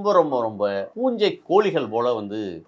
ரொம்ப ரொம்ப ரொம்ப பூஞ்சை கோழிகள் போல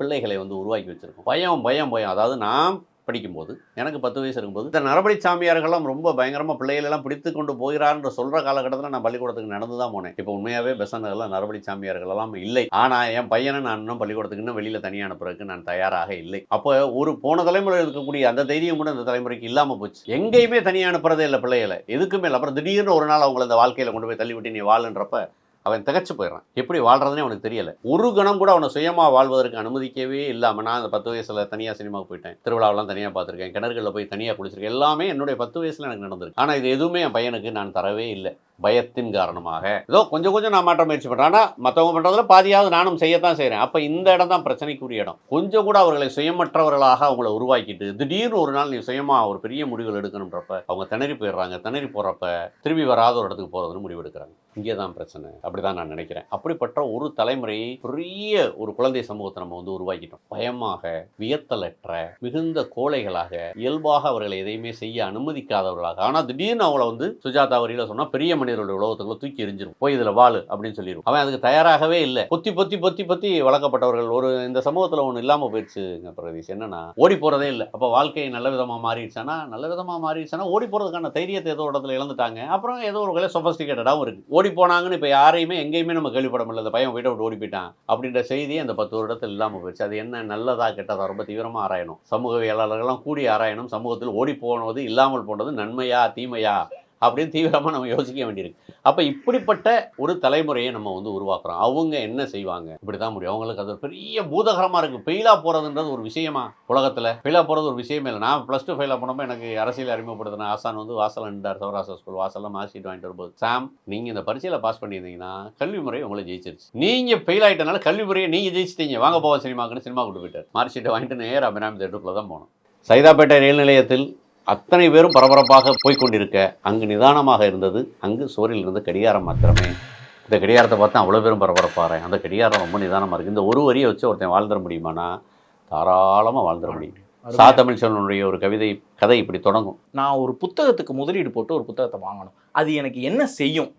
பிள்ளைகளை உருவாக்கி வச்சிருக்கோம். பயம் பயம் பயம். அதாவது நான் படிக்கும்போது எனக்கு 10 வயசு இருக்கும்போது இந்த நரபலி சாமியார்கள்லாம் ரொம்ப பயங்கரமாக பிள்ளைகளெல்லாம் பிடித்து கொண்டு போகிறார்ன்ற சொல்கிற காலகட்டத்தில் நான் பள்ளிக்கூடத்துக்கு நடந்து தான் போனேன். இப்போ உண்மையாகவே பெசன்னெல்லாம் நரபலி சாமியார்கள் எல்லாம் இல்லை. ஆனால் என் பையனை நான் இன்னும் பள்ளிக்கூடத்துக்கு இன்னும் வெளியில் தனியாக அனுப்புறதுக்கு நான் தயாராக இல்லை. அப்போ ஒரு போன தலைமுறை இருக்கக்கூடிய அந்த தைரியம் கூட இந்த தலைமுறைக்கு இல்லாமல் போச்சு. எங்கேயுமே தனியாக அனுப்புறதே இல்லை பிள்ளைகளை, எதுக்குமே இல்லை. அப்புறம் திடீர்னு ஒரு நாள் அவங்களை இந்த வாழ்க்கையில் கொண்டு போய் தள்ளிவிட்டு நீ வாழுன்றப்ப அவன் திகச்சு போயிடறான். எப்படி வாழ்றதுனே அவனுக்கு தெரியல. ஒரு கணம் கூட அவனை சுயமாக வாழ்வதற்கு அனுமதிக்கவே இல்லாமல் நான் அந்த 10 வயசுல தனியாக சினிமாவுக்கு போயிட்டேன், திருவிழாவெல்லாம் தனியாக பார்த்துருக்கேன், கிணறுகளில் போய் தனியாக குளிச்சிருக்கேன். எல்லாமே என்னுடைய 10 வயசுல எனக்கு நடந்திருக்கு. ஆனால் இது எதுவுமே என் பையனுக்கு நான் தரவே இல்லை. பயத்தின் காரணமாக ஏதோ கொஞ்சம் கொஞ்சம் நான் மாற்ற முயற்சி பண்ணுறேன். ஆனால் மற்றவங்க பண்ணுறதுல பாதியாவது நானும் செய்யத்தான் செய்கிறேன். அப்போ இந்த இடம் தான் பிரச்சனைக்குரிய இடம். கொஞ்சம் கூட அவர்களை சுயமற்றவர்களாக அவங்கள உருவாக்கிட்டு திடீர்னு ஒரு நாள் நீ சுயமாக ஒரு பெரிய முடிவுகள் எடுக்கணுன்றப்ப அவங்க திணறி போயிடுறாங்க. திணறி போகிறப்ப திரும்பி வராத ஒரு இடத்துக்கு போகிறதுன்னு முடிவெடுக்கிறாங்க. இங்கே தான் பிரச்சனை. அப்படி தான் நான் நினைக்கிறேன். அப்படிப்பட்ட ஒரு தலைமுறையை பெரிய ஒரு குழந்தை சமூகத்தை நம்ம உருவாக்கிட்டோம். பயமாக, வியத்தலற்ற, மிகுந்த கோழைகளாக, இயல்பாக அவர்களை எதையுமே செய்ய அனுமதிக்காதவர்களாக. ஆனால் திடீர்னு அவங்கள சுஜாதா வரியில் சொன்னால் பெரிய மனிதர்களுடைய உலகத்துக்குள்ள தூக்கி எரிஞ்சிரும், போய் இதில் வாழு அப்படின்னு சொல்லிடும். அவன் அதுக்கு தயாராகவே இல்லை. பொத்தி பொத்தி பொத்தி பொத்தி வளர்க்கப்பட்டவர்கள். ஒரு இந்த சமூகத்தில் ஒன்று இல்லாமல் போயிடுச்சுங்க பிரதீஷ். என்னன்னா ஓடி போகிறதே இல்லை. அப்போ வாழ்க்கை நல்ல விதமாக மாறிடுச்சானா ஓடி போகிறதுக்கான தைரியத்தை ஏதோ இடத்துல இழந்துட்டாங்க. அப்புறம் ஏதோ ஒரு வகையில் சொஃபஸ்டிகேட்டடாகவும் இருக்குது. ஓடி போனாங்கன்னு இப்போ யாரையுமே எங்கேயுமே நம்ம கேள்விப்பட முடியல. அந்த பையன் வீட்டை விட்டு ஓடி போயிட்டான் அப்படின்ற செய்தி அந்த 10 வருடத்தில் இல்லாமல் போயிடுச்சு. அது என்ன நல்லதா கெட்டதா ரொம்ப தீவிரமாக ஆராயணும். சமூகவியலாளர்கள்லாம் கூடி ஆராயணும். சமூகத்தில் ஓடி போனது இல்லாமல் போனது நன்மையா தீமையா அப்படின்னு தீவிரமாக நம்ம யோசிக்க வேண்டியிருக்கு. அப்போ இப்படிப்பட்ட ஒரு தலைமுறையை நம்ம உருவாக்குறோம். அவங்க என்ன செய்வாங்க? இப்படி தான் முடியும். அவங்களுக்கு அது ஒரு பெரிய பூதகரமாக இருக்குது. ஃபெயிலாக போகிறதுன்றது ஒரு விஷயமா உலகத்தில்? ஃபெயிலாக போகிறது ஒரு விஷயமே இல்லை. நான் +2 ஃபெயிலாக போனப்போ எனக்கு அரசியல் அறிமுகப்படுத்தின ஆசான் வாசல் நின்றார். சௌராஷ்டிரா ஸ்கூல் வாசலில் மார்க் ஷீட் வாங்கிட்டு வரும்போது, சாம் நீங்கள் இந்த பரீட்சையில் பாஸ் பண்ணியிருந்தீங்கன்னா கல்வி முறை உங்களை ஜெயிச்சிருச்சு. நீங்கள் ஃபெயில் ஆகிட்டனால கல்வி முறையை நீங்கள் ஜெயிச்சிட்டீங்க, வாங்க போவோம் சினிமாக்குன்னு சினிமா கொண்டு போயிட்டார். மார்க் ஷீட்டை வாங்கிட்டு நேராக அபிராமி தேட்டருக்குள்ளே தான் போனோம். சைதாப்பேட்டை ரயில் நிலையத்தில் அத்தனை பேரும் பரபரப்பாக போய்கொண்டிருக்க அங்கு நிதானமாக இருந்தது. அங்கு சோரில் இருந்த கடிகாரம் மாத்திரமே. இந்த கடிகாரத்தை பார்த்தா அவ்வளோ பேரும் பரபரப்பாகிறேன். அந்த கடிகாரம் ரொம்ப நிதானமாக இருக்குது. இந்த ஒரு வரியை வச்சு ஒருத்தன் வாழ்ந்துட முடியுமானா தாராளமாக வாழ்ந்துட முடியும். சா தமிழ்ச்செல்வனுடைய ஒரு கதை இப்படி தொடங்கும். நான் ஒரு புத்தகத்துக்கு முதலீடு போட்டு ஒரு புத்தகத்தை வாங்கணும், அது எனக்கு என்ன செய்யும்?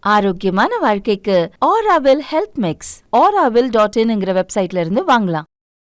ஆரோக்கியமான வாழ்க்கைக்கு ஆராவில் ஹெல்த் மிக்ஸ் auravil.in வெப்சைட்ல இருந்து வாங்கலாம்.